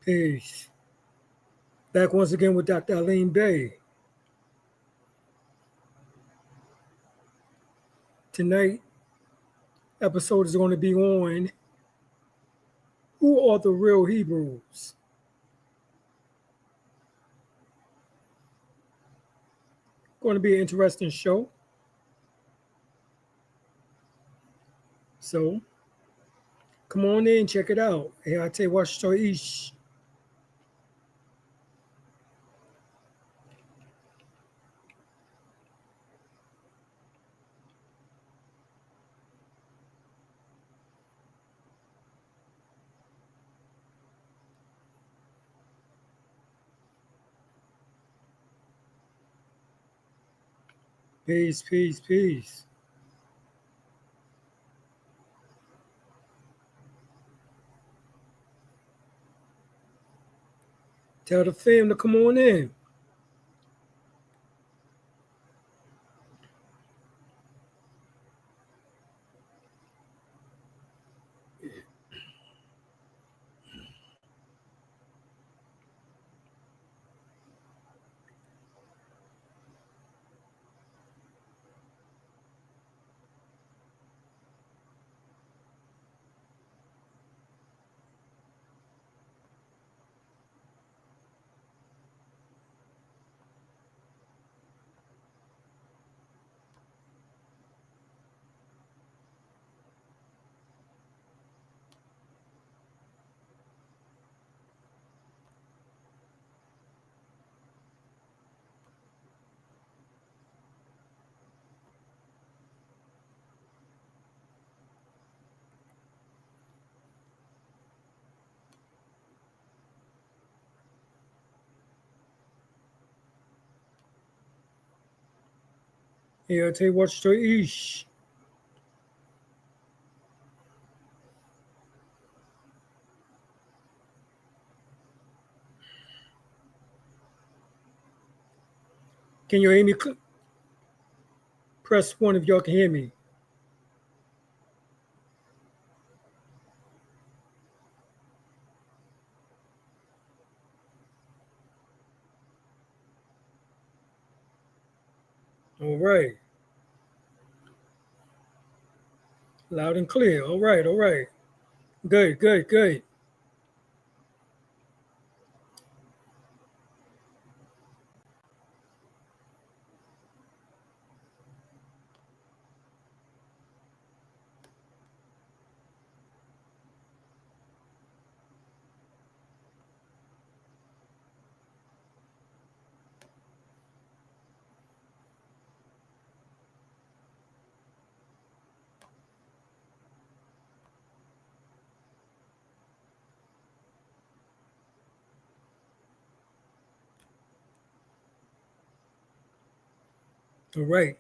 Peace. Back once again with Dr. Alim El-Bey. Tonight, episode is going to be on who are the real Hebrews. Going to be an interesting show. So, come on in, check it out. Hey, I tell you what, ish. Peace, peace, peace. Tell the fam to come on in. Hey, I tell you what, ish. Can you hear me? Press 1 if y'all can hear me. All right. Loud and clear. All right, all right. Good, good, good. All right.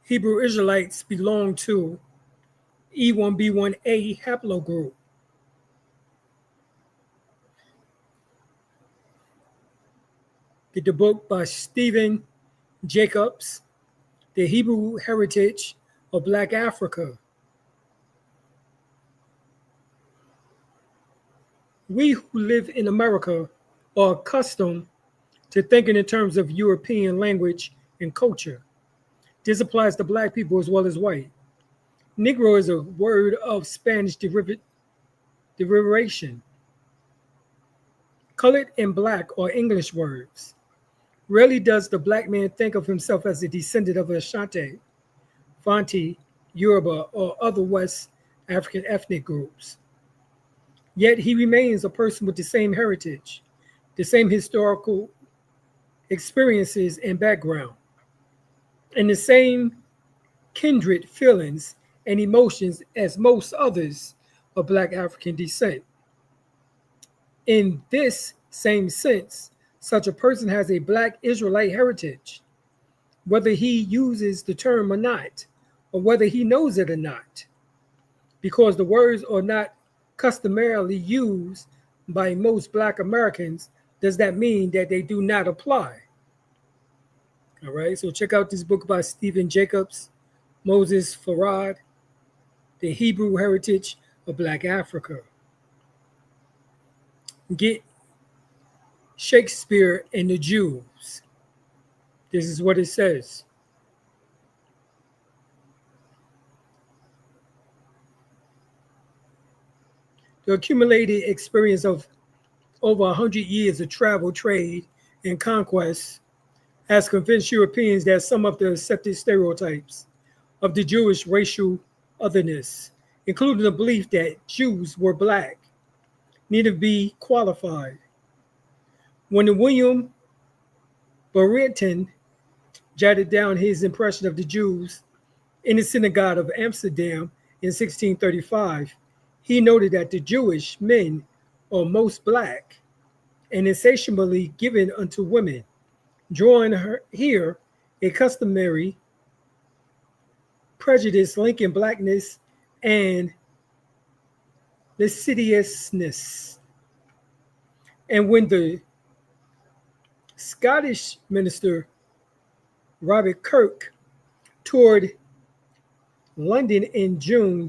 Hebrew Israelites belong to E1B1A haplogroup. Get the book by Stephen Jacobs, The Hebrew Heritage of Black Africa. We who live in America are accustomed to thinking in terms of European language and culture. This applies to black people as well as white. Negro is a word of Spanish derivation. Colored and black are English words. Rarely does the black man think of himself as a descendant of Ashanti, Fanti, Yoruba, or other West African ethnic groups. Yet he remains a person with the same heritage, the same historical experiences and background, and the same kindred feelings and emotions as most others of Black African descent. In this same sense, such a person has a Black Israelite heritage, whether he uses the term or not, or whether he knows it or not, because the words are not customarily used by most Black Americans. Does that mean that they do not apply? All right, so check out this book by Stephen Jacobs, Moses Farad, The Hebrew Heritage of Black Africa. Get Shakespeare and the Jews. This is what it says. The accumulated experience of over 100 years of travel, trade, and conquest has convinced Europeans that some of the accepted stereotypes of the Jewish racial otherness, including the belief that Jews were black, need to be qualified. When William Barrington jotted down his impression of the Jews in the synagogue of Amsterdam in 1635, he noted that the Jewish men are most black and insatiably given unto women, drawing here a customary prejudice linking blackness and lasciviousness. And when the Scottish minister Robert Kirk toured London in January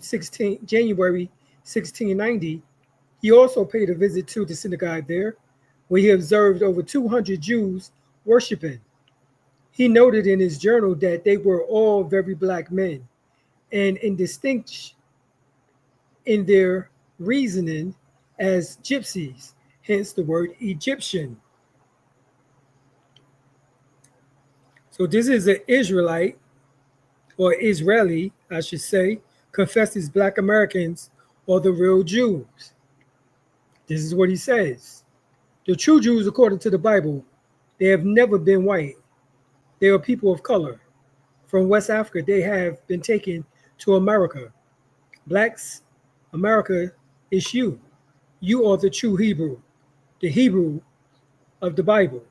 1690, he also paid a visit to the synagogue there, where he observed over 200 Jews worshiping. He noted in his journal that they were all very black men and indistinct in their reasoning as gypsies, hence the word Egyptian. So this is an Israelite, or Israeli, I should say, confesses black Americans are the real Jews. This is what he says. The true Jews, according to the Bible, they have never been white. They are people of color. From West Africa, they have been taken to America. Blacks, America is you. You are the true Hebrew, the Hebrew of the Bible.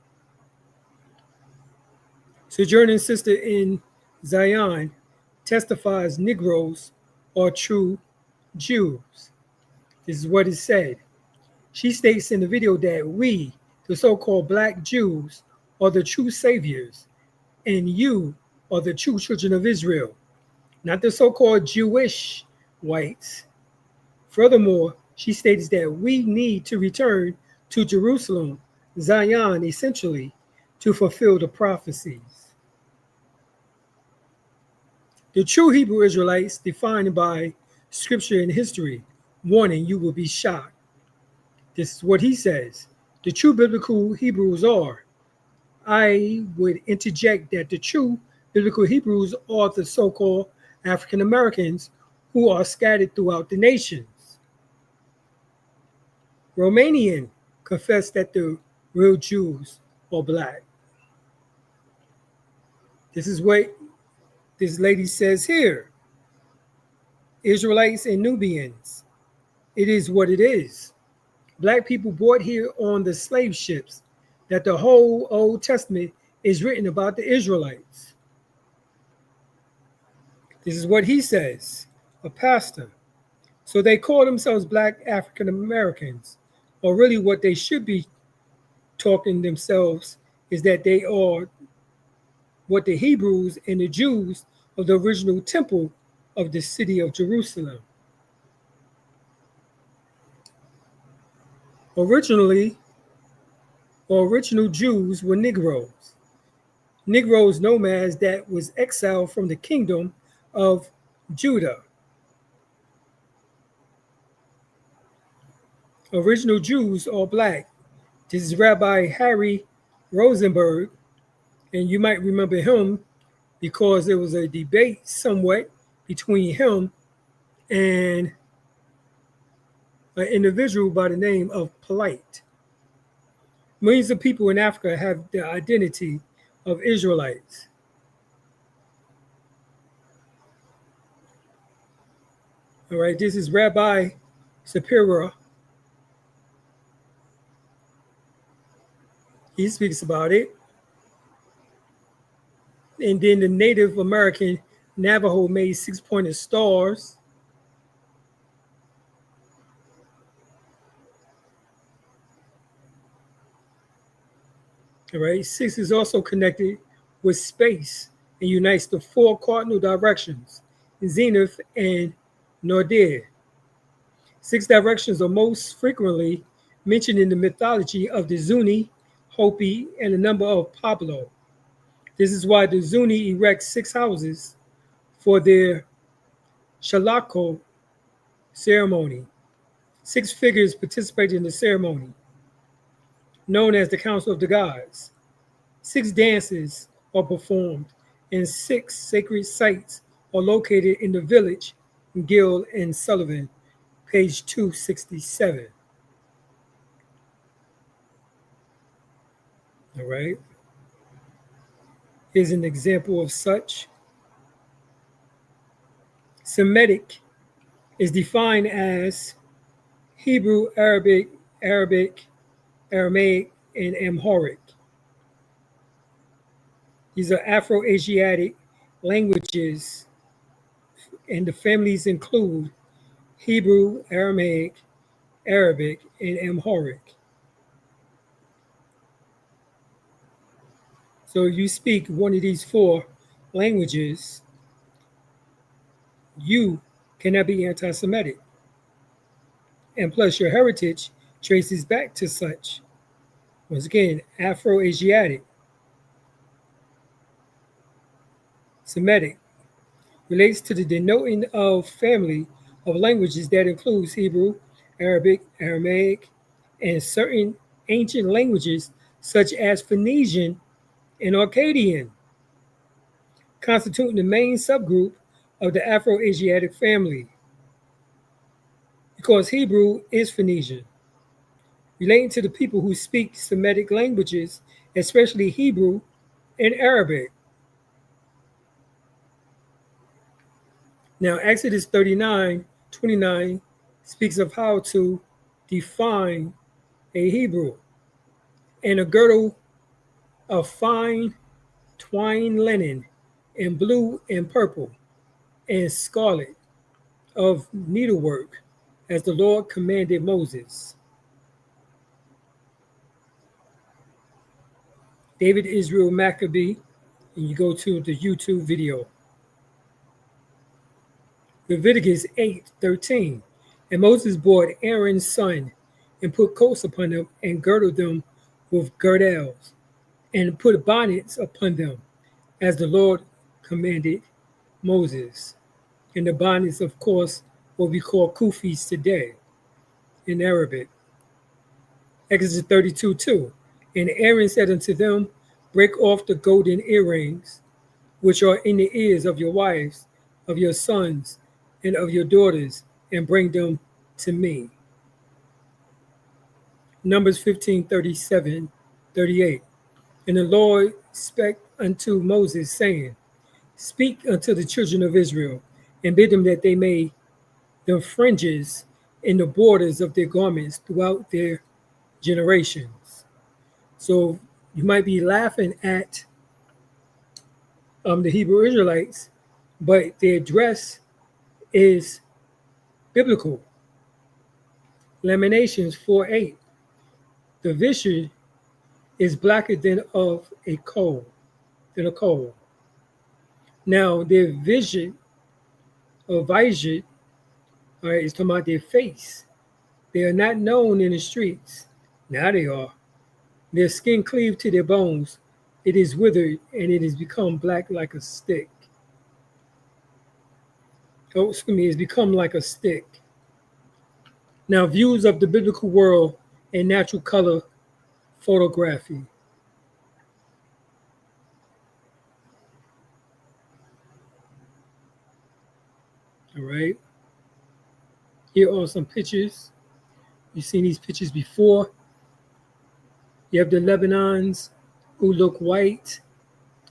Sojourning Sister in Zion testifies Negroes are true Jews. This is what it said. She states in the video that we, the so-called black Jews, are the true saviors, and you are the true children of Israel, not the so-called Jewish whites. Furthermore, she states that we need to return to Jerusalem, Zion, essentially, to fulfill the prophecies. The true Hebrew Israelites, defined by scripture and history, warning you will be shocked. This is what he says. The true biblical Hebrews are. I would interject that the true biblical Hebrews are the so-called African Americans who are scattered throughout the nations. Romanian confess that the real Jews are black. This is what this lady says here. Israelites and Nubians. It is what it is. Black people brought here on the slave ships, that the whole Old Testament is written about the Israelites. This is what he says, a pastor. So they call themselves black African Americans, or really what they should be talking themselves is that they are what the Hebrews and the Jews of the original temple of the city of Jerusalem. Original Jews were Negroes. Negroes nomads that was exiled from the kingdom of Judah. Original Jews are black. This is Rabbi Harry Rosenberg, and you might remember him because there was a debate somewhat between him and an individual by the name of Polite. Millions of people in Africa have the identity of Israelites. All right, this is Rabbi Sapira. He speaks about it. And then the Native American Navajo made 6-pointed stars. All right, 6 is also connected with space and unites the 4 cardinal directions, zenith and nadir. 6 directions are most frequently mentioned in the mythology of the Zuni Hopi, and a number of Pablo. This is why the Zuni erect 6 houses for their Shalako ceremony. 6 figures participate in the ceremony, known as the Council of the Gods. 6 dances are performed, and 6 sacred sites are located in the village, Gill and Sullivan, page 267. All right. Here's an example of such. Semitic is defined as Hebrew, Aramaic, and Amharic. These are Afro-Asiatic languages, and the families include Hebrew, Aramaic, Arabic, and Amharic. So if you speak one of these 4 languages, you cannot be anti-Semitic. And plus your heritage traces back to such. Once again, Afro-Asiatic, Semitic relates to the denoting of family of languages that includes Hebrew, Arabic, Aramaic, and certain ancient languages such as Phoenician and Akkadian, constituting the main subgroup of the Afro-Asiatic family, because Hebrew is Phoenician, relating to the people who speak Semitic languages, especially Hebrew and Arabic. Now, Exodus 39:29 speaks of how to define a Hebrew, and a girdle of fine twined linen and blue and purple and scarlet of needlework, as the Lord commanded Moses. David Israel Maccabee, and you go to the YouTube video. Leviticus 8:13. And Moses brought Aaron's son and put coats upon them and girdled them with girdles and put bonnets upon them, as the Lord commanded Moses. And the bonnets, of course, what we call kufis today in Arabic. Exodus 32:2. And Aaron said unto them, break off the golden earrings which are in the ears of your wives, of your sons, and of your daughters, and bring them to me. Numbers 15:37-38. And the Lord spake unto Moses, saying, speak unto the children of Israel, and bid them that they make the fringes in the borders of their garments throughout their generations. So you might be laughing at the Hebrew Israelites, but their dress is biblical. Lamentations 4:8. The visher is blacker than a coal. Now their vision or visor, all right, is talking about their face. They are not known in the streets. Now they are. Their skin cleaved to their bones. It is withered, and it has become black like a stick. Oh, excuse me, it's become like a stick. Now, views of the biblical world and natural color photography. All right. Here are some pictures. You've seen these pictures before. You have the Lebanons who look white,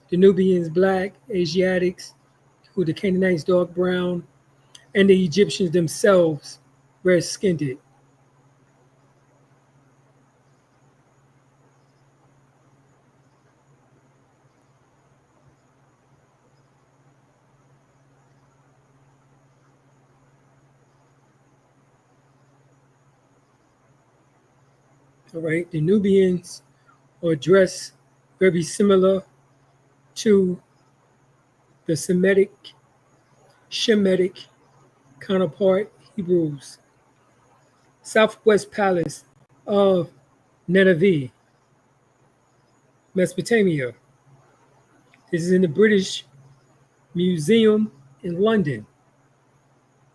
the Nubians black, Asiatics who the Canaanites dark brown, and the Egyptians themselves red-skinned. All right, the Nubians are dressed very similar to the Shemitic counterpart Hebrews. Southwest Palace of Nineveh. Mesopotamia. This is in the British Museum in London,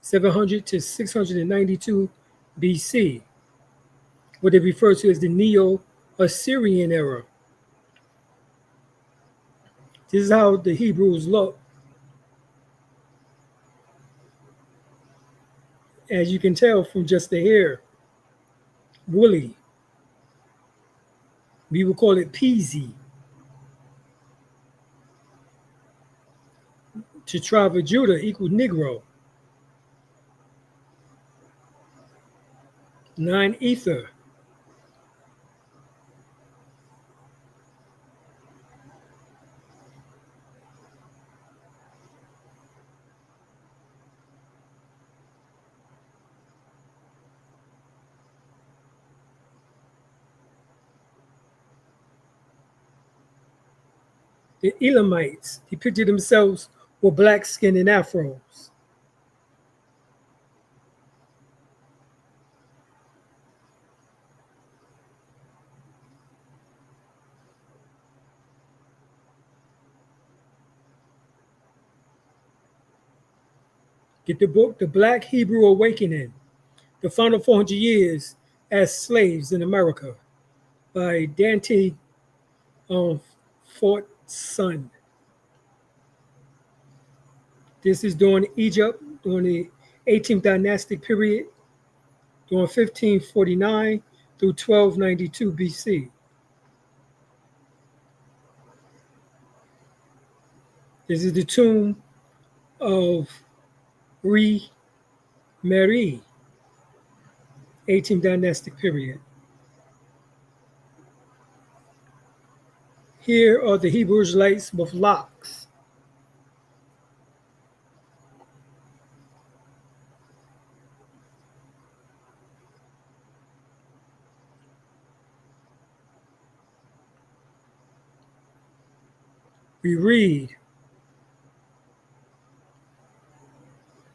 700 to 692 BC, what they refer to as the Neo-Assyrian era. This is how the Hebrews look. As you can tell from just the hair, woolly. We would call it peasy. To tribe of Judah equals Negro. 9 ether. The Elamites depicted themselves with black skin and afros. Get the book, The Black Hebrew Awakening, The Final 400 Years as Slaves in America by Dante Fort Son. This is during Egypt, during the 18th dynastic period, during 1549 through 1292 BC. This is the tomb of Mary, 18th dynastic period. Here are the Hebrew Israelites with locks. We read.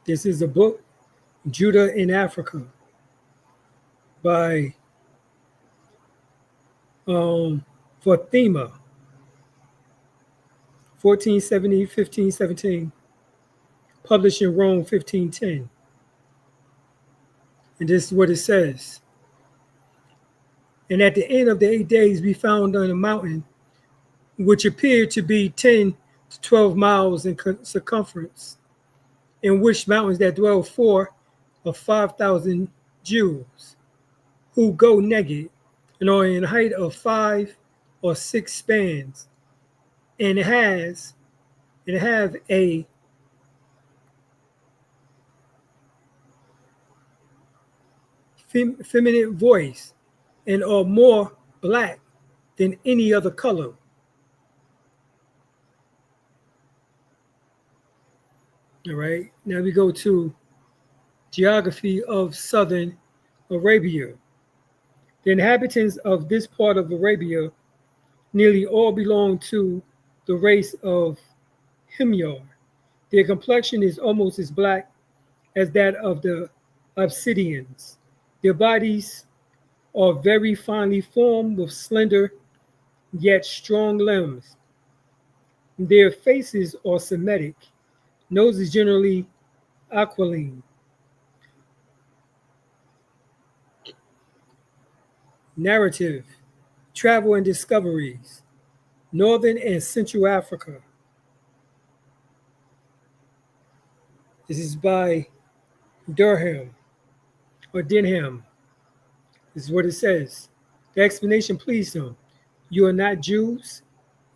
This is a book, Judah in Africa, by Fatima, 1470, 1517, published in Rome, 1510. And this is what it says. And at the end of the 8 days, we found on a mountain, which appeared to be 10 to 12 miles in circumference, in which mountains that dwell 4 or 5,000 Jews, who go naked and are in height of 5 or 6 spans, and have a feminine voice, and are more black than any other color. All right, now we go to geography of southern Arabia. The inhabitants of this part of Arabia nearly all belong to the race of Himyar. Their complexion is almost as black as that of the Obsidians. Their bodies are very finely formed with slender yet strong limbs. Their faces are Semitic. Nose is generally aquiline. Narrative, travel and discoveries, Northern and Central Africa. This is by Denham. This is what it says. The explanation pleased him. You are not Jews?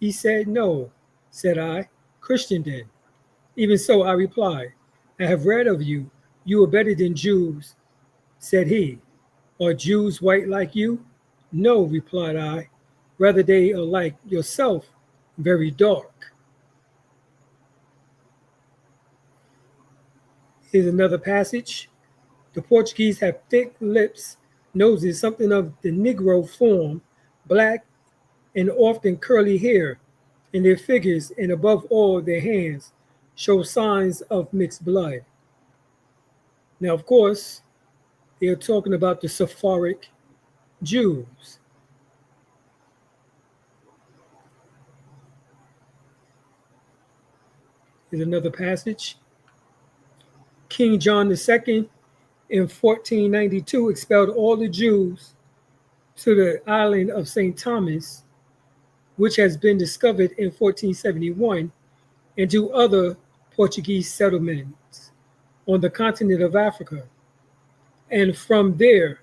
He said, no, said I. Christian then. Even so, I replied, I have read of you. You are better than Jews, said he. Are Jews white like you? No, replied I. Rather, they are like yourself, very dark. Here's another passage. The Portuguese have thick lips, noses, something of the Negro form, black and often curly hair, and their figures, and above all their hands, show signs of mixed blood. Now, of course, they are talking about the Sephardic Jews. is another passage. King John II in 1492 expelled all the Jews to the island of St. Thomas, which has been discovered in 1471, and to other Portuguese settlements on the continent of Africa. And from there,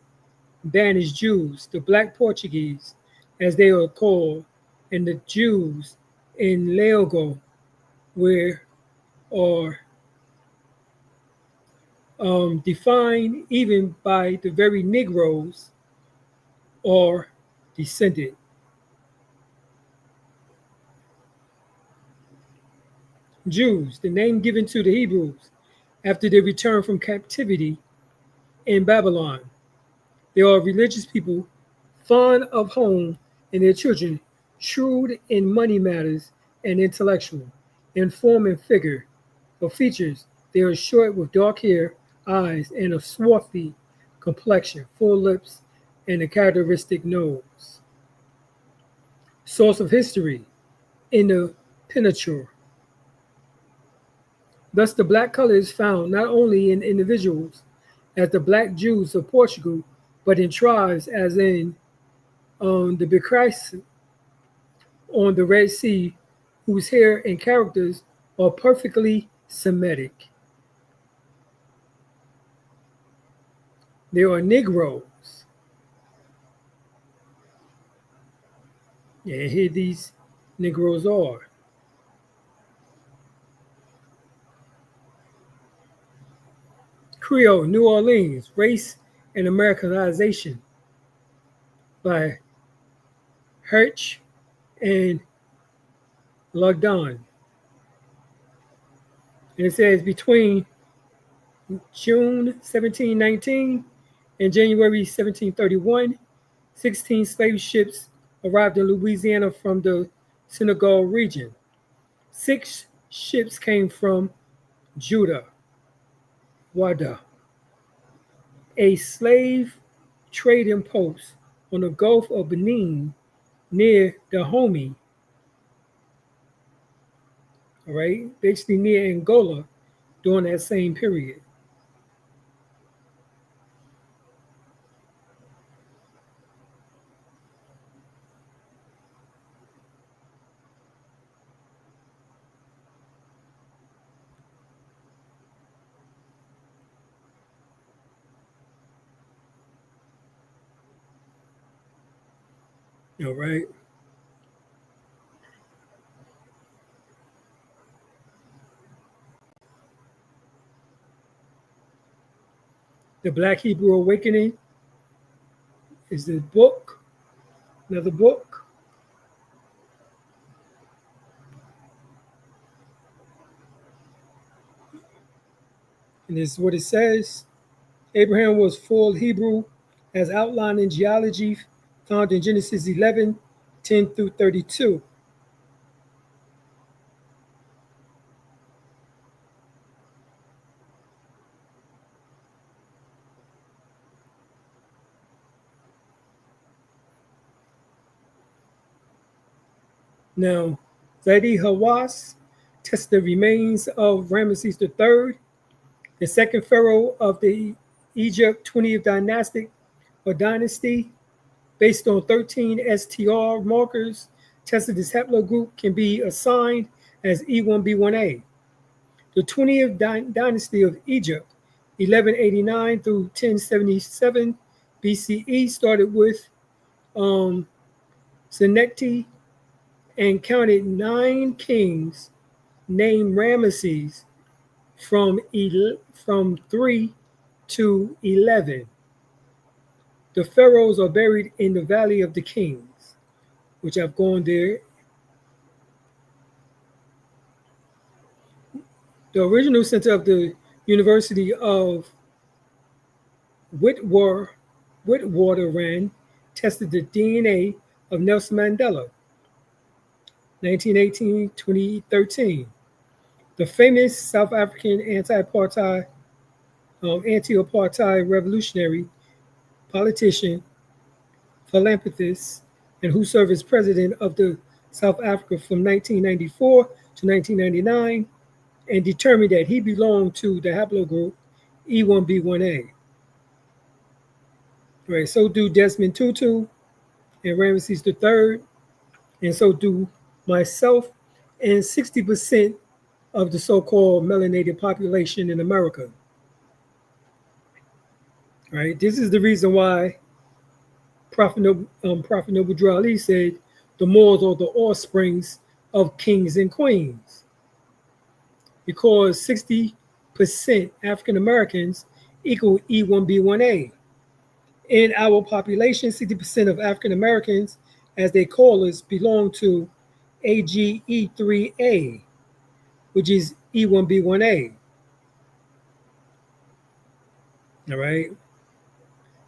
banished Jews, the Black Portuguese, as they are called, and the Jews in Leogo, where are defined even by the very Negroes, are descended. Jews, the name given to the Hebrews after they returned from captivity in Babylon. They are religious people, fond of home and their children, shrewd in money matters and intellectual. In form and figure of features, they are short with dark hair, eyes, and a swarthy complexion, full lips, and a characteristic nose. Source of history in the Pentateuch. Thus, the black color is found not only in individuals, as the black Jews of Portugal, but in tribes, as in the Bikrais on the Red Sea, whose hair and characters are perfectly Semitic. There are Negroes. Yeah, here these Negroes are. Creole, New Orleans, Race and Americanization by Hirsch and Lugdon. And it says between June 1719 and January 1731, 16 slave ships arrived in Louisiana from the Senegal region. 6 ships came from Judah, Wada, a slave trading post on the Gulf of Benin near Dahomey, all right, basically near Angola during that same period. All right. The Black Hebrew Awakening is the book, another book. And this is what it says. Abraham was full Hebrew as outlined in genealogy found in Genesis 11, 10 through 32. Now, Zaidi Hawass tested the remains of Ramesses III, the second pharaoh of the Egypt 20th dynasty, based on 13 STR markers. Tested this haplogroup can be assigned as E1B1A. The 20th dynasty of Egypt, 1189 through 1077 BCE, started with Senecti and counted 9 kings named Ramesses from 3 to 11. The pharaohs are buried in the Valley of the Kings, which I've gone there. The original center of the University of Witwatersrand tested the DNA of Nelson Mandela, 1918-2013. The famous South African anti-apartheid revolutionary politician, philanthropist, and who served as president of the South Africa from 1994 to 1999, and determined that he belonged to the haplogroup E1B1A. Right, so do Desmond Tutu and Ramesses III, and so do myself and 60% of the so-called melanated population in America. Right, this is the reason why Prophet Noble Drew Ali said the Moors are the offsprings of kings and queens, because 60% African Americans equal E1B1A. In our population, 60% of African Americans, as they call us, belong to AGE3A, which is E1B1A. All right.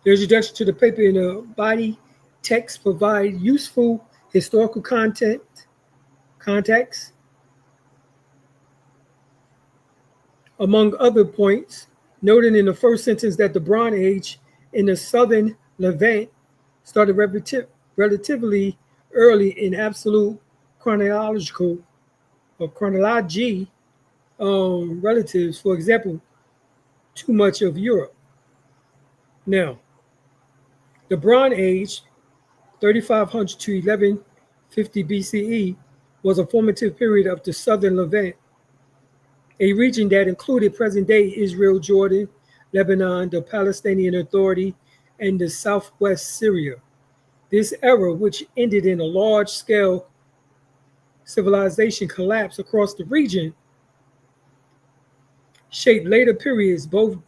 There's a introduction to the paper in the body. Text provide useful historical context. Among other points, noting in the first sentence that the Bronze Age in the southern Levant started relatively early in absolute chronology relatives, for example, to much of Europe. Now, the Bronze Age, 3500 to 1150 BCE, was a formative period of the southern Levant, a region that included present-day Israel, Jordan, Lebanon, the Palestinian Authority, and the southwest Syria. This era, which ended in a large-scale civilization collapse across the region, shaped later periods both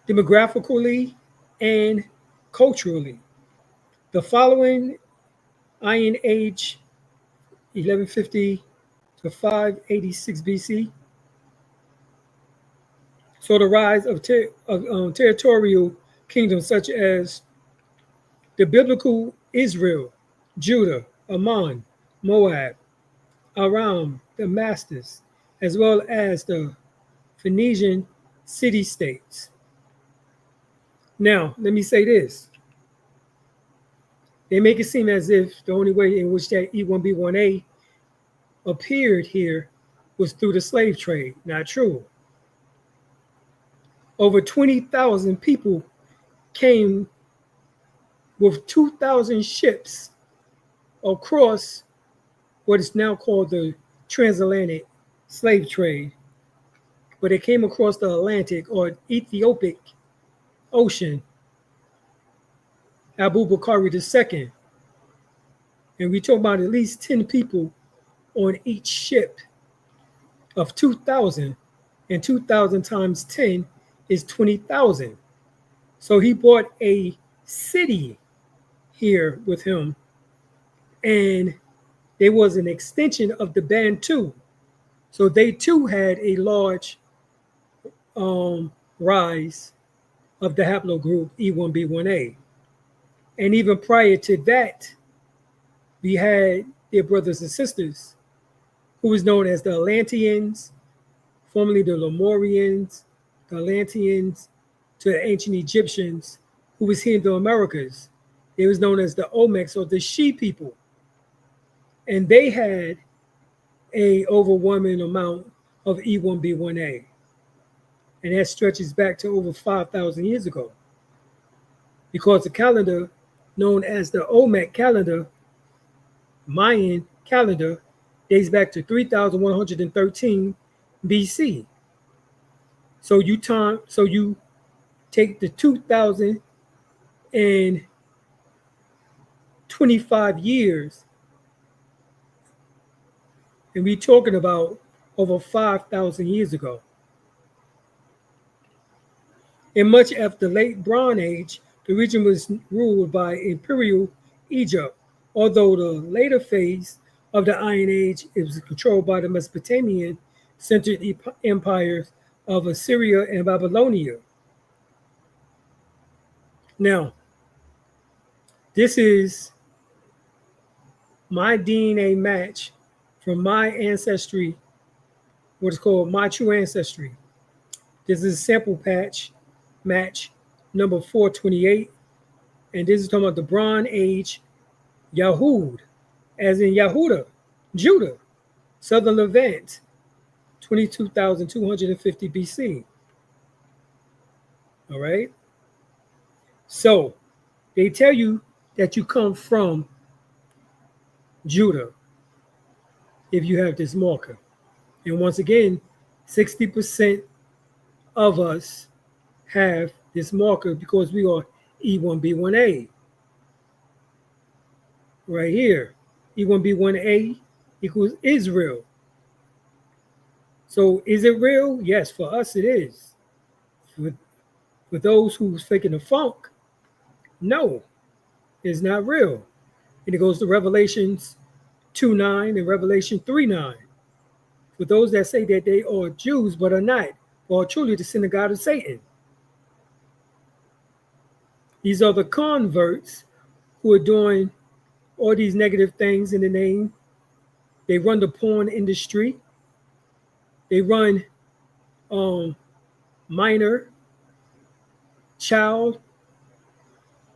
demographically and culturally. The following Iron Age, 1150 to 586 BC, saw the rise of territorial kingdoms such as the biblical Israel, Judah, Ammon, Moab, Aram, Damascus, as well as the Phoenician city-states. Now, let me say this. They make it seem as if the only way in which that E1B1A appeared here was through the slave trade. Not true. Over 20,000 people came with 2,000 ships across what is now called the transatlantic slave trade, but they came across the Atlantic or Ethiopic Ocean, Abu Bakr II, and we talk about at least 10 people on each ship of 2,000, and 2,000 times 10 is 20,000. So he bought a city here with him, and there was an extension of the Bantu. So they too had a large rise of the haplogroup E1B1A. And even prior to that, we had their brothers and sisters, who was known as the Atlanteans, formerly the Lemurians, the Atlanteans, to the ancient Egyptians, who was here in the Americas. It was known as the Olmecs, or the She people. And they had a overwhelming amount of E1B1A. And that stretches back to over 5,000 years ago. Because the calendar known as the Olmec calendar, Mayan calendar, dates back to 3,113 BC. So you take the 2,025 years, and we're talking about over 5,000 years ago. In much of the late Bronze Age, the region was ruled by Imperial Egypt, although the later phase of the Iron Age was controlled by the Mesopotamian centered empires of Assyria and Babylonia. Now, this is my DNA match from my ancestry, what is called my true ancestry. This is a sample match number 428, and this is talking about the Bronze Age Yahud, as in Yahuda, Judah, southern Levant, 22,250 BC. All right. So they tell you that you come from Judah if you have this marker. And once again, 60% of us have this marker because we are E1B1A. Right here, E1B1A equals Israel. So is it real? Yes, for us it is. For those who's faking the funk, no, it's not real. And it goes to Revelations 2:9 and Revelation 3:9. For those that say that they are Jews but are not, or are truly the synagogue of Satan. These are the converts who are doing all these negative things in the name. They run the porn industry. They run minor, child,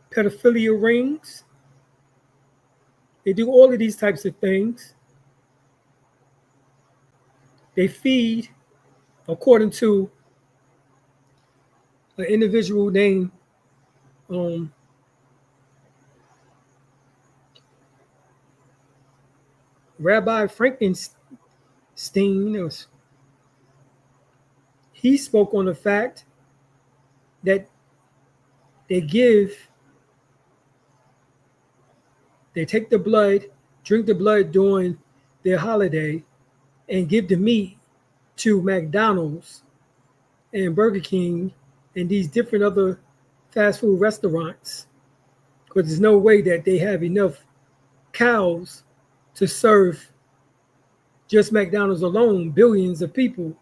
pedophilia rings. They do all of these types of things. They feed, according to an individual named Rabbi Frankenstein. He spoke on the fact that they take the blood, drink the blood during their holiday, and give the meat to McDonald's and Burger King and these different other fast food restaurants, because there's no way that they have enough cows to serve just McDonald's alone billions of people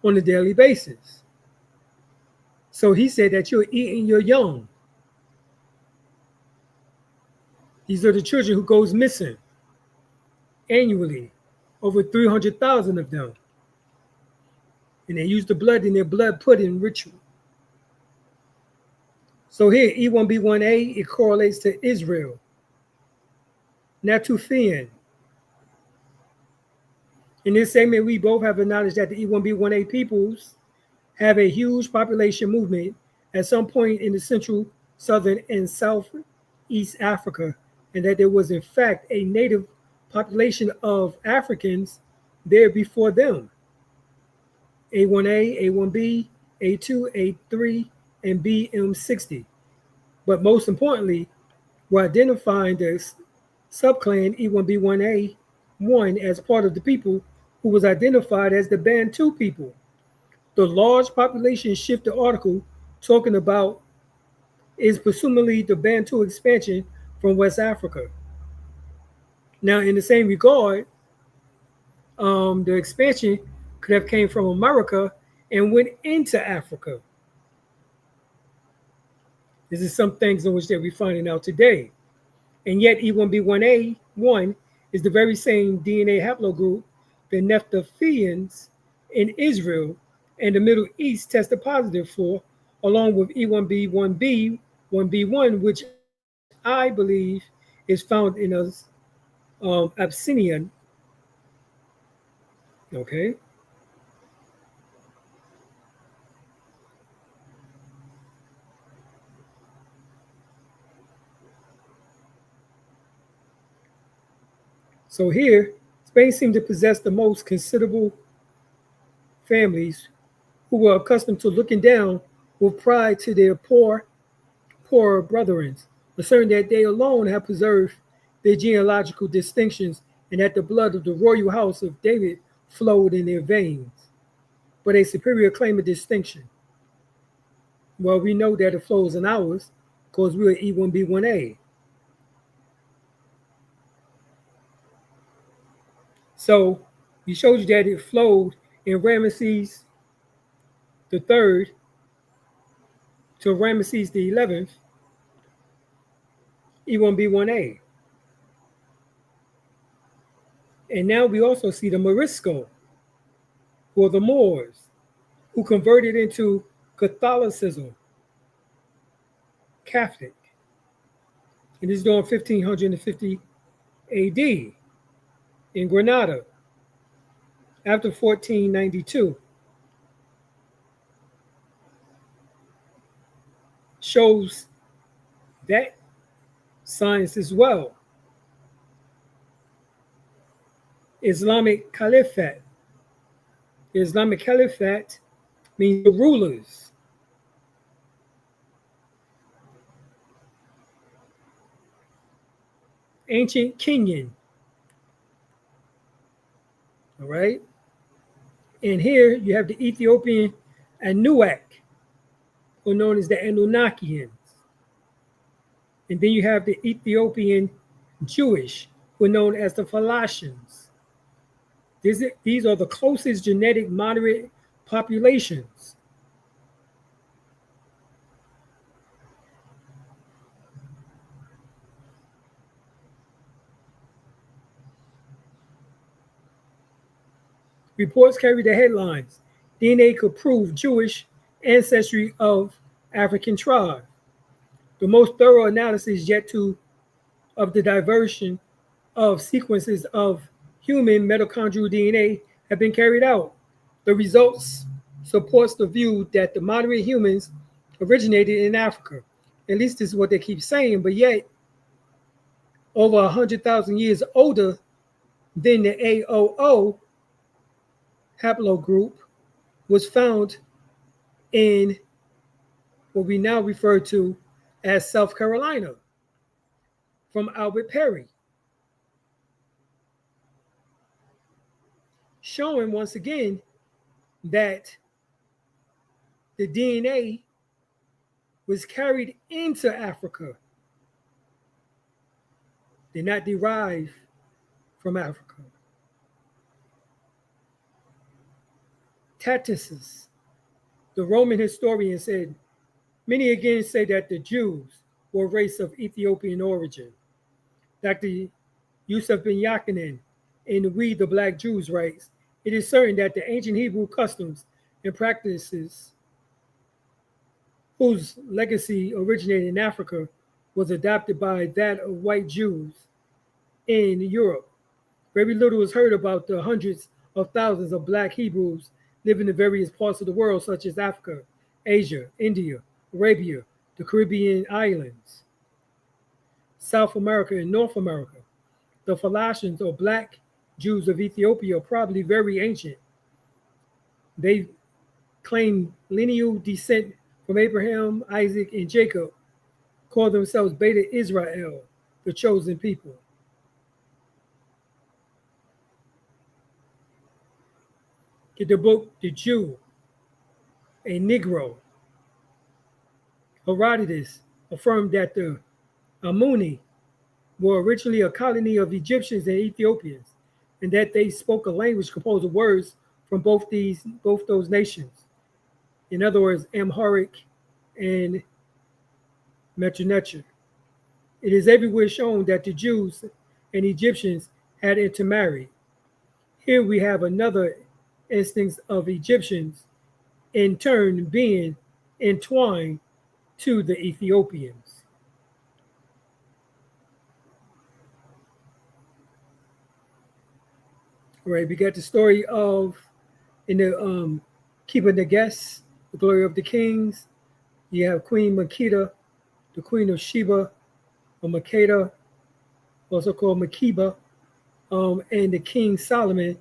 on a daily basis. So he said that you're eating your young. These are the children who goes missing annually, over 300,000 of them. And they use the blood in their blood pudding ritual. So here, E1B1A, it correlates to Israel. Natufian. In this segment, we both have the knowledge that the E1B1A peoples have a huge population movement at some point in the central, southern, and southeast Africa, and that there was in fact a native population of Africans there before them. A1A, A1B, A2, A3, and BM60. But most importantly, we're identifying the subclan E1B1A1 as part of the people who was identified as the Bantu people. The large population shift the article talking about is presumably the Bantu expansion from West Africa. Now, in the same regard, the expansion could have came from America and went into Africa. This is some things in which that we're finding out today. And yet E1B1A1 is the very same DNA haplogroup the Nephians in Israel and the Middle East tested positive for, along with E1B1B, 1B1, which I believe is found in us Abyssinian. Okay. So here, Spain seemed to possess the most considerable families who were accustomed to looking down with pride to their poorer brethren, asserting that they alone have preserved their genealogical distinctions and that the blood of the royal house of David flowed in their veins, but a superior claim of distinction. Well, we know that it flows in ours because we're E1B1A. So he showed you that it flowed in Ramesses the third to Ramesses the 11th, E1B1A. And now we also see the Morisco, or the Moors, who converted into Catholicism, Catholic. And this is during 1550 AD. in Granada after 1492 shows that science as well. Islamic Caliphate. The Islamic Caliphate means the rulers. Ancient Kenyan. All right. And here you have the Ethiopian Anuak, who are known as the Anunnakians. And then you have the Ethiopian Jewish, who are known as the Falashans. These are the closest genetic moderate populations. Reports carry the headlines: DNA could prove Jewish ancestry of African tribe. The most thorough analysis yet to of the diversion of sequences of human mitochondrial DNA have been carried out. The results supports the view that the moderate humans originated in Africa. At least this is what they keep saying, but yet over 100,000 years older than the AOO haplogroup was found in what we now refer to as South Carolina from Albert Perry, showing once again that the DNA was carried into Africa, did not derive from Africa. Tacitus, the Roman historian, said, many again say that the Jews were a race of Ethiopian origin. Dr. Yusuf bin Yakinen in We the Black Jews writes, it is certain that the ancient Hebrew customs and practices whose legacy originated in Africa was adopted by that of white Jews in Europe. Very little is heard about the hundreds of thousands of black Hebrews living in various parts of the world, such as Africa, Asia, India, Arabia, the Caribbean islands, South America, and North America. The Falashans, or black Jews of Ethiopia, are probably very ancient. They claim lineal descent from Abraham, Isaac, and Jacob, call themselves Beta Israel, the chosen people. Get the book, The Jew, a Negro. Herodotus affirmed that the Amuni were originally a colony of Egyptians and Ethiopians, and that they spoke a language composed of words from both those nations. In other words, Amharic and Metronic. It is everywhere shown that the Jews and Egyptians had intermarried. Here we have another instance of Egyptians in turn being entwined to the Ethiopians. All right, we got the story of in the Keeping the Guests, the Glory of the Kings. You have Queen Makeda, the Queen of Sheba, or Makeda, also called Makeba, and the King Solomon,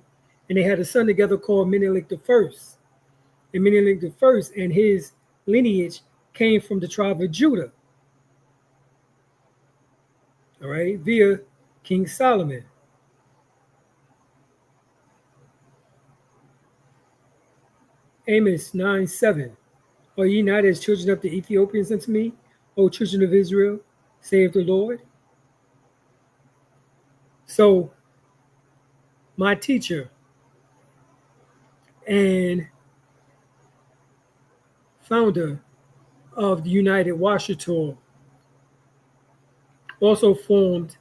and they had a son together called Menelik I. And Menelik I and his lineage came from the tribe of Judah, all right, via King Solomon. Amos 9:7. Are ye not as children of the Ethiopians unto me, O children of Israel, saith the Lord? So, my teacher and founder of the United Washator also formed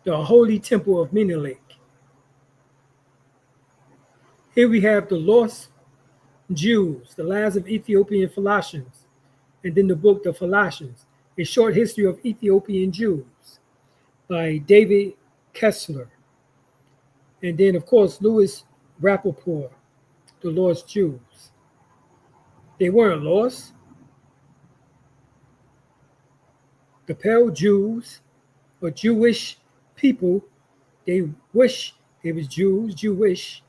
the Holy Temple of Menelik. Here we have the Lost Jews, the Lives of Ethiopian Falashans, and then the book The Falashans, A Short History of Ethiopian Jews by David Kessler. And then, of course, Louis Rappaport, the Lost Jews. They weren't lost. The pale Jews, or Jewish people, they wish they was Jews, Jewish,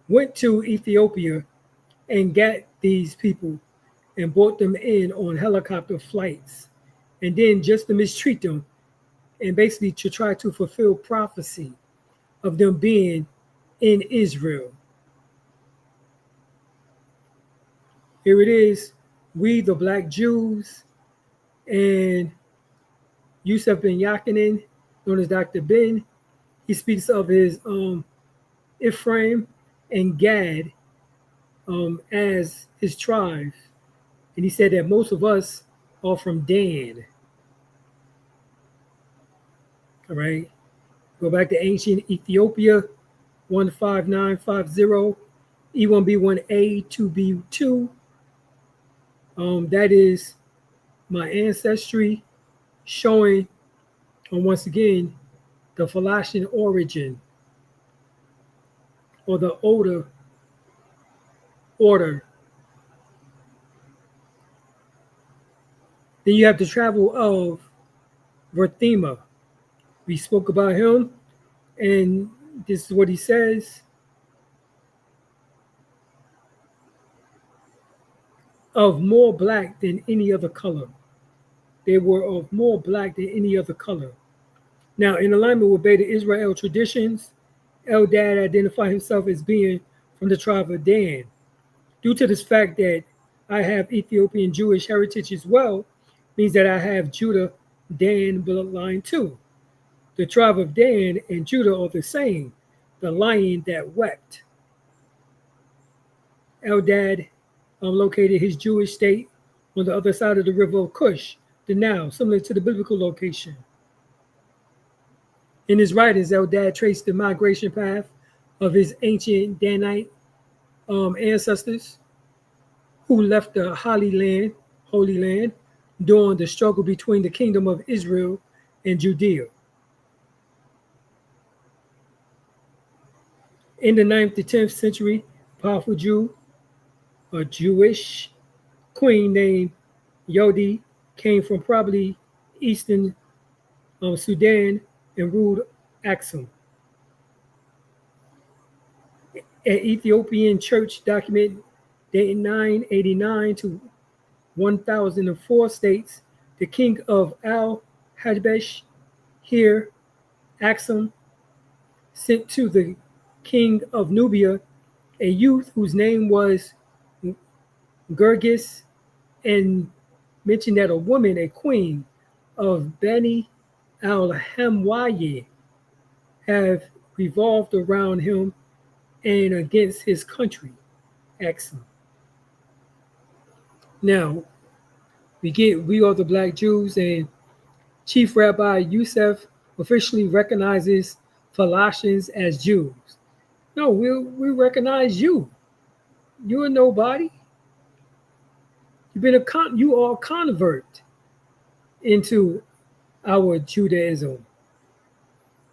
went to Ethiopia and got these people and brought them in on helicopter flights. And then just to mistreat them and basically to try to fulfill prophecy of them being in Israel. Here it is, we the black Jews, and Yusuf ben Yakinin, known as Dr. Ben, he speaks of his Ephraim and Gad as his tribes. And he said that most of us are from Dan. All right. Go back to ancient Ethiopia, 15950, E1B1A, 2B2. That is my ancestry showing, once again, the Phoenician origin or the older order. Then you have the travel of Verthema. We spoke about him, and this is what he says. Of more black than any other color. They were of more black than any other color. Now, in alignment with Beta Israel traditions, Eldad identified himself as being from the tribe of Dan. Due to this fact that I have Ethiopian Jewish heritage as well, means that I have Judah Dan bloodline too. The tribe of Dan and Judah are the same, the lion that wept. Eldad located his Jewish state on the other side of the river of Cush, the Nile, similar to the biblical location. In his writings, Eldad traced the migration path of his ancient Danite ancestors who left the Holy Land, during the struggle between the kingdom of Israel and Judea. In the 9th to 10th century, a powerful Jew, a Jewish queen named Yodi, came from probably eastern Sudan and ruled Aksum. An Ethiopian church document dating 989 to 1004 states the king of Al-Hajbesh, here Aksum, sent to the king of Nubia a youth whose name was Gergis, and mentioned that a woman, a queen of Beni al-Hamwaye, have revolved around him and against his country. Excellent. Now, we are the black Jews, and Chief Rabbi Yusuf officially recognizes Falashans as Jews. No, we recognize you. You're nobody. You are a convert into our Judaism,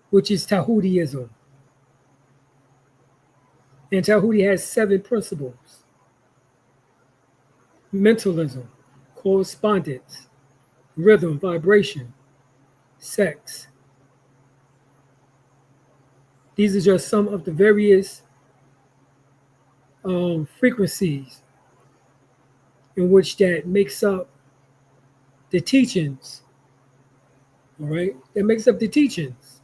which is Tahudiism. And Tahudi has 7 principles: mentalism, correspondence, rhythm, vibration, sex. These are just some of the various frequencies in which that makes up the teachings. All right, that makes up the teachings.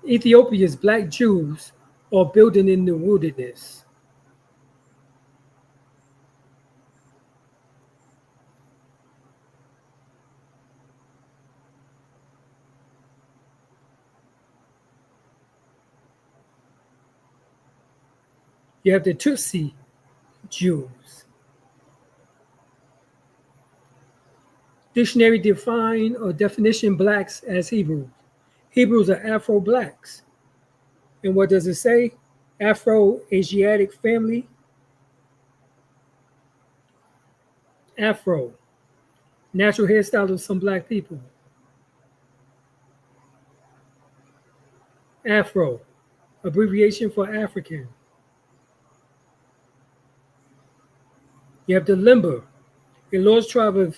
Ethiopia's black Jews are building in the wilderness. You have the Tutsi Jews. Dictionary define or definition blacks as Hebrews. Hebrews are Afro-blacks. And what does it say? Afro-Asiatic family. Afro, natural hairstyle of some black people. Afro, abbreviation for African. You have the Limba, a lost tribe of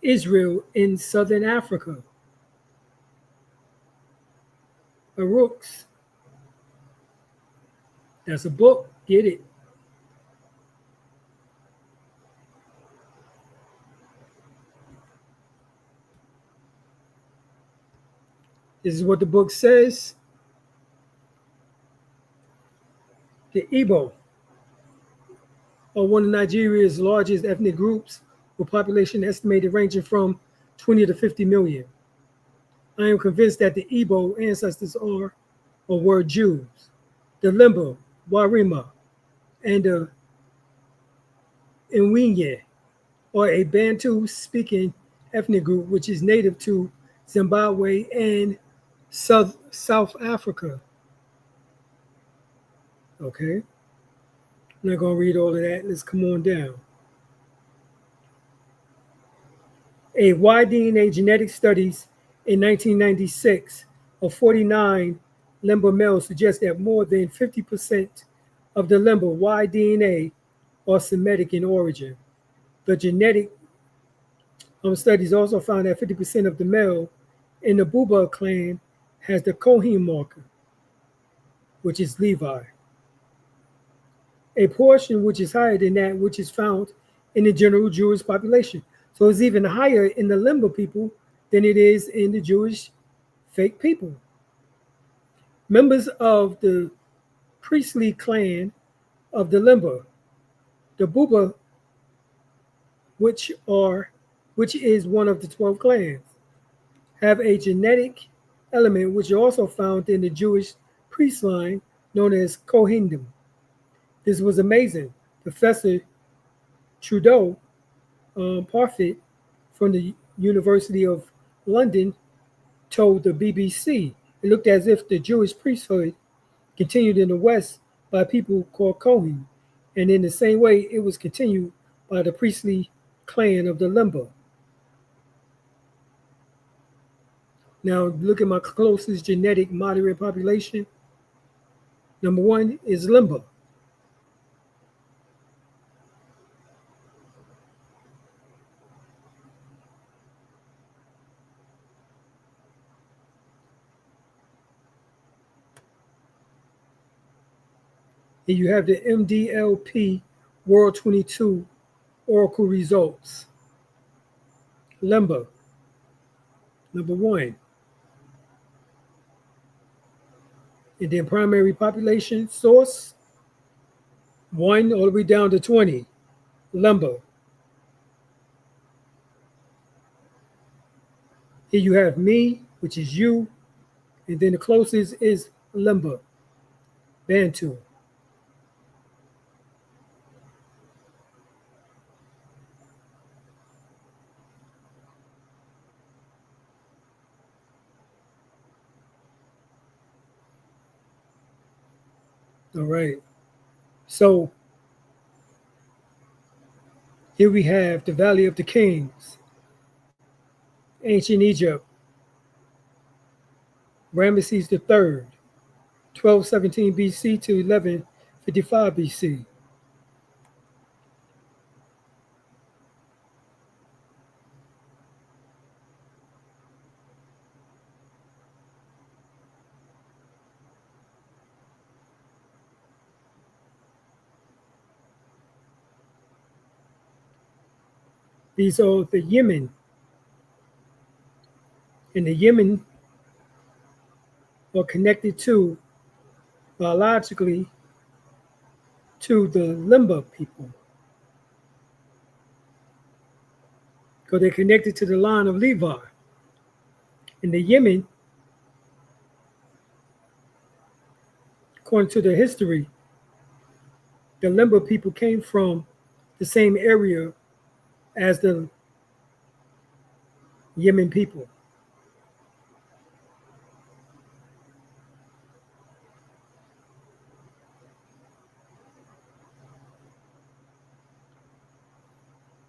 Israel in southern Africa. Baruchs, that's a book, get it. This is what the book says. The Igbo are one of Nigeria's largest ethnic groups, with population estimated ranging from 20 to 50 million. I am convinced that the Igbo ancestors are or were Jews. The Limba, Warima, and the Inwenye are a Bantu-speaking ethnic group which is native to Zimbabwe and South Africa. Okay, I'm not going to read all of that. Let's come on down. A Y-DNA genetic studies in 1996 of 49 Limba males suggests that more than 50% of the Limba Y-DNA are Semitic in origin. The genetic studies also found that 50% of the male in the Buba clan has the Kohen marker, which is Levi. A portion which is higher than that which is found in the general Jewish population. So it's even higher in the Limba people than it is in the Jewish fake people. Members of the priestly clan of the Limba, the Buba, which is one of the 12 clans, have a genetic element which is also found in the Jewish priest line known as Kohenim. This was amazing. Professor Trudeau Parfit from the University of London told the BBC it looked as if the Jewish priesthood continued in the West by people called Kohen, and in the same way it was continued by the priestly clan of the Limba. Now look at my closest genetic moderate population. Number 1 is Limba. Here you have the MDLP World 22 Oracle results. Limba, number 1. And then primary population source, 1 all the way down to 20, Limba. Here you have me, which is you, and then the closest is Limba, Bantu. All right. So here we have the Valley of the Kings, ancient Egypt, Ramesses III, 1217 BC to 1155 BC. These are the Yemen. And the Yemen are connected to, biologically, to the Limba people. Because they're connected to the line of Levi. In the Yemen, according to the history, the Limba people came from the same area as the Yemen people.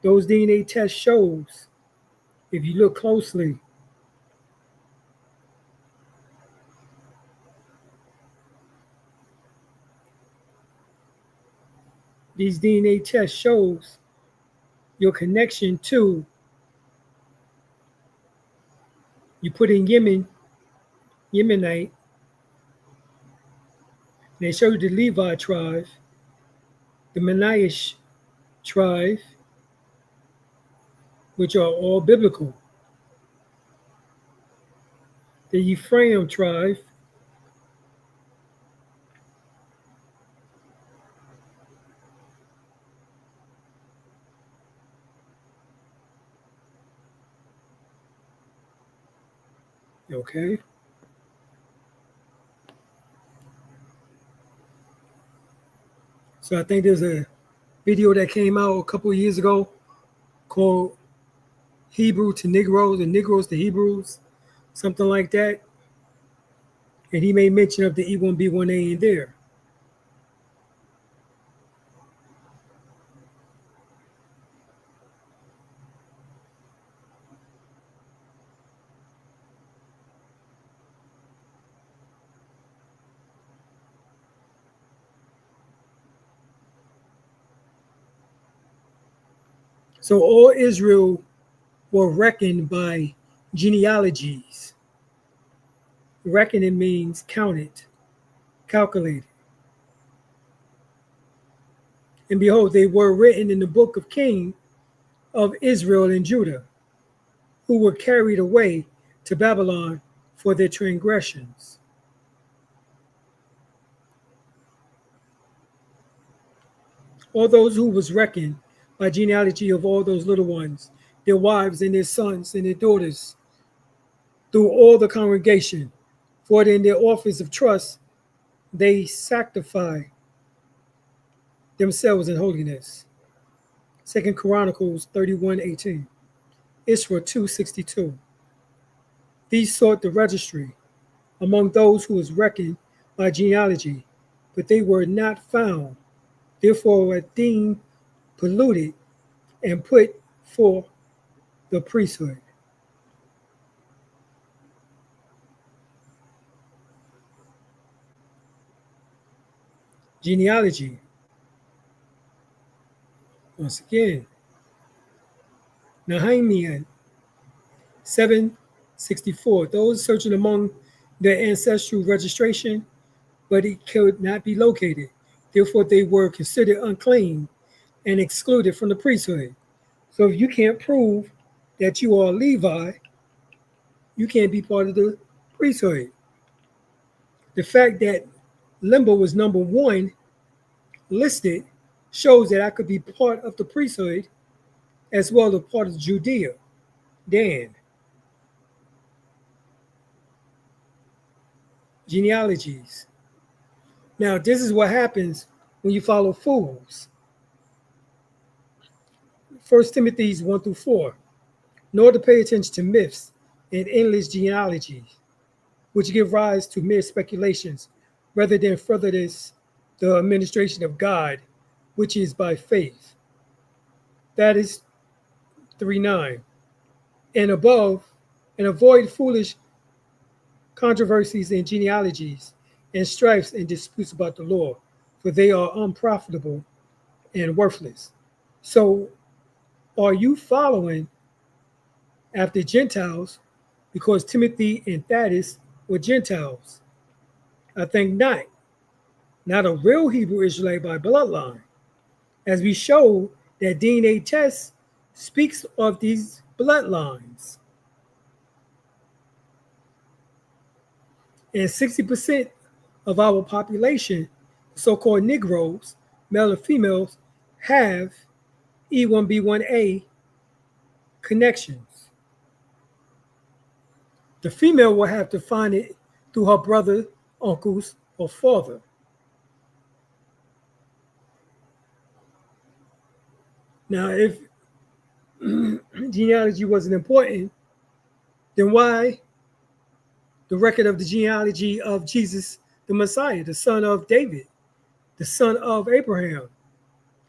Those DNA tests shows, if you look closely, These DNA tests shows your connection to, you put in Yemenite, and they show you the Levi tribe, the Mennonite tribe, which are all biblical, the Ephraim tribe, okay? So I think there's a video that came out a couple of years ago called Hebrew to Negroes and Negroes to Hebrews, something like that. And he made mention of the E1B1A in there. So all Israel were reckoned by genealogies. Reckoning means counted, calculated. And behold, they were written in the book of King of Israel and Judah, who were carried away to Babylon for their transgressions. All those who was reckoned by genealogy of all those little ones, their wives and their sons and their daughters, through all the congregation, for in their office of trust they sanctify themselves in holiness. 2 Chronicles 31:18. Isra 2:62. These sought the registry among those who was reckoned by genealogy, but they were not found. Therefore were deemed polluted and put for the priesthood. Genealogy. Once again, Nehemiah 7:64. Those searching among their ancestral registration, but it could not be located. Therefore, they were considered unclean and excluded from the priesthood. So if you can't prove that you are a Levi, you can't be part of the priesthood. The fact that Limba was number 1 listed shows that I could be part of the priesthood as well as part of Judea, Dan. Genealogies. Now, this is what happens when you follow fools. 1 Timothy 1-4. Nor to pay attention to myths and endless genealogies, which give rise to mere speculations, rather than furthers the administration of God, which is by faith. That is 3:9. And avoid foolish controversies and genealogies, and strifes and disputes about the law, for they are unprofitable and worthless. So, are you following after Gentiles because Timothy and Thaddeus were Gentiles? I think not. Not a real Hebrew Israelite by bloodline, as we show that DNA test speaks of these bloodlines. And 60% of our population, so-called Negroes, male and females, have E1B1A connections. The female will have to find it through her brother, uncles, or father. Now, if genealogy wasn't important, then why the record of the genealogy of Jesus, the Messiah, the son of David, the son of Abraham?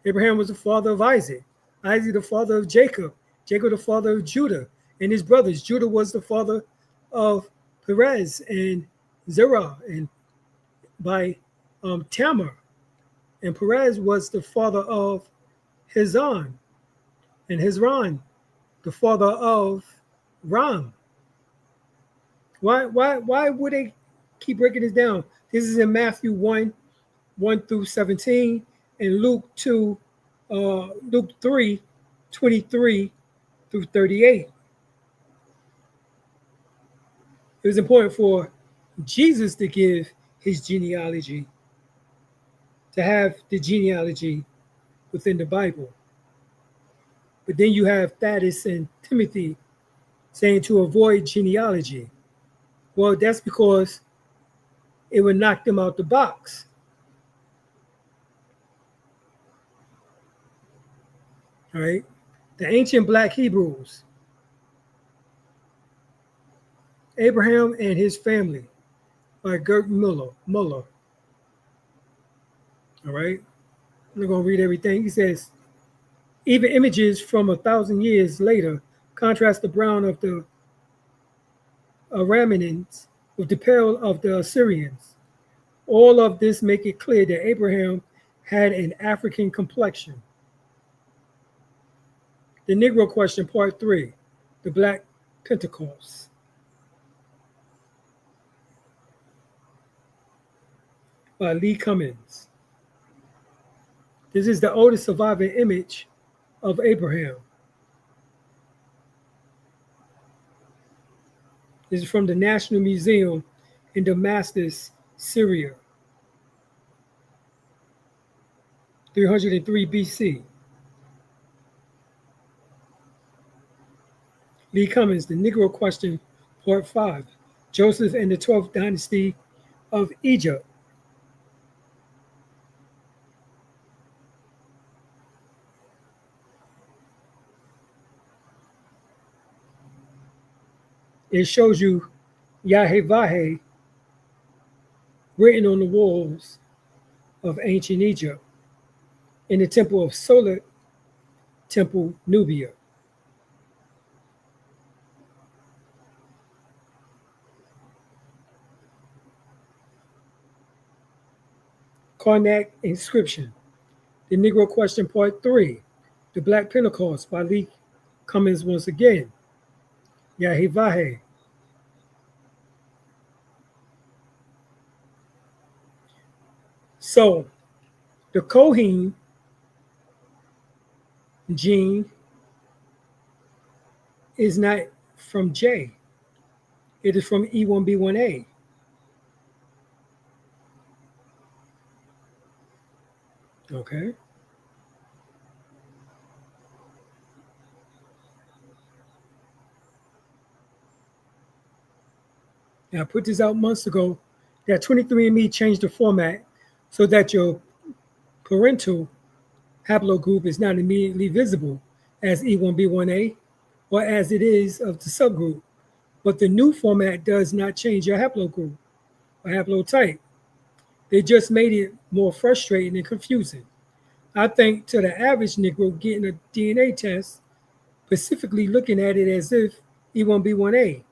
Abraham was the father of Isaac, Isaac the father of Jacob, Jacob the father of Judah and his brothers. Judah was the father of Perez and Zerah, and by Tamar, And Perez was the father of Hezron, and Hezron, the father of Ram. Why would they keep breaking this down? This is in Matthew 1 through 17, and Luke 3, 23 through 38. It was important for Jesus to give his genealogy, to have the genealogy within the Bible. But then you have Thaddeus and Timothy saying to avoid genealogy. Well, that's because it would knock them out the box. All right. The ancient Black Hebrews, Abraham and his family, by Gert Muller. All right. I'm not going to read everything. He says, even images from 1,000 years later contrast the brown of the Arameans with the pale of the Assyrians. All of this make it clear that Abraham had an African complexion. The Negro Question, Part 3, the Black Pentecost. By Lee Cummins. This is the oldest surviving image of Abraham. This is from the National Museum in Damascus, Syria, 303 BC. Lee Cummins, The Negro Question, Part 5, Joseph and the 12th Dynasty of Egypt. It shows you Yahweh written on the walls of ancient Egypt in the temple of Solar, Temple Nubia. Karnak inscription. The Negro Question, Part 3, the Black Pentecost, by Lee Cummins once again. Yahweh. So, the Kohen gene is not from J. It is from E1B1A. Okay. Now, I put this out months ago that 23andMe changed the format so that your parental haplogroup is not immediately visible as E1B1A or as it is of the subgroup. But the new format does not change your haplogroup or haplotype. They just made it more frustrating and confusing. I think to the average Negro getting a DNA test, specifically looking at it as if E1B1A.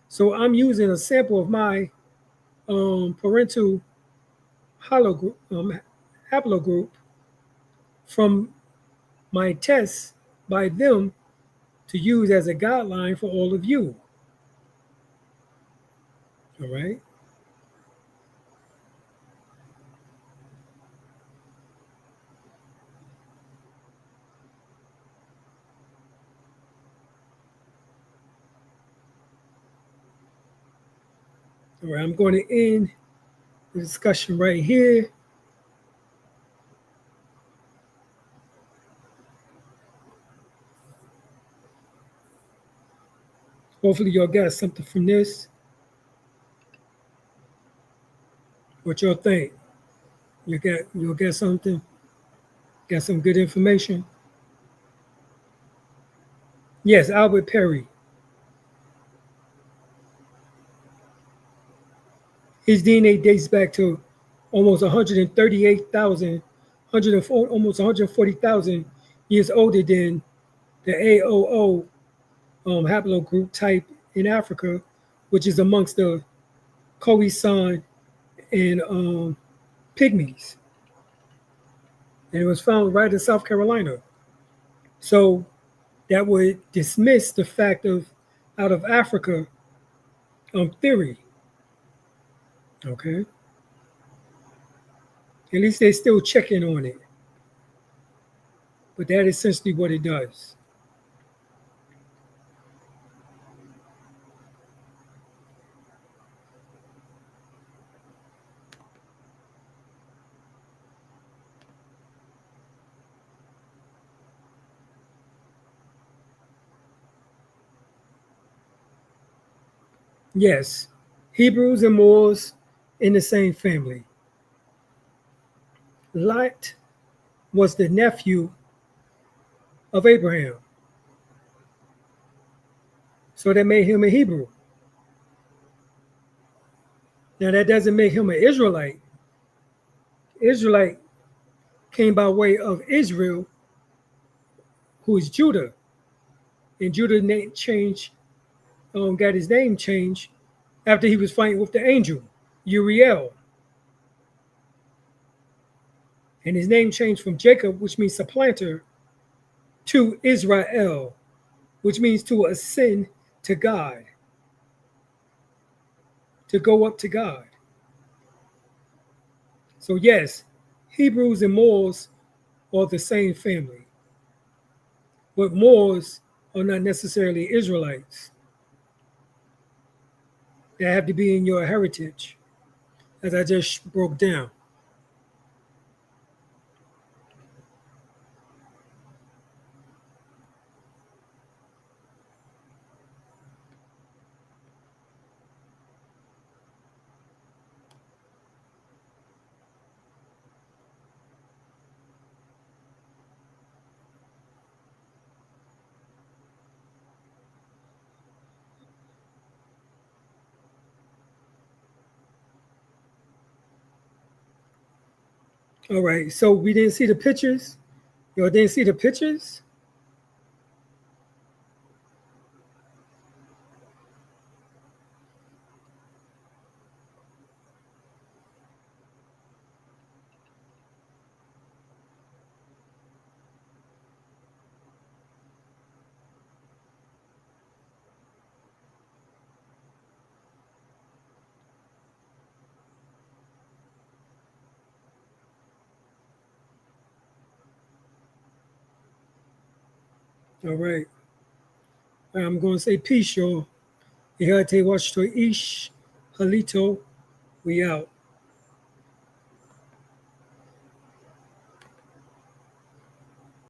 So I'm using a sample of my parental haplogroup from my tests by them to use as a guideline for all of you. All right. All right, I'm going to end the discussion right here. Hopefully y'all got something from this. What y'all think? You'll get something? Got some good information? Yes, Albert Perry. His DNA dates back to almost 138,000, almost 140,000 years older than the AOO haplogroup type in Africa, which is amongst the Khoisan and Pygmies. and it was found right in South Carolina. So that would dismiss the fact of out of Africa theory. Okay, at least they're still checking on it, but that is essentially what it does. Yes, Hebrews and Moors in the same family. Lot was the nephew of Abraham, so that made him a Hebrew. Now that doesn't make him an Israelite. Israelite came by way of Israel, who is Judah, and Judah name changed, got his name changed after he was fighting with the angel Uriel, and his name changed from Jacob, which means supplanter, to Israel, which means to ascend to God, to go up to God. So yes, Hebrews and Moors are the same family, but Moors are not necessarily Israelites. They have to be in your heritage, as I just broke down. All right, so we didn't see the pictures. Y'all didn't see the pictures? All right. I'm going to say peace, y'all. Ihate Washto Ish Halito. We out.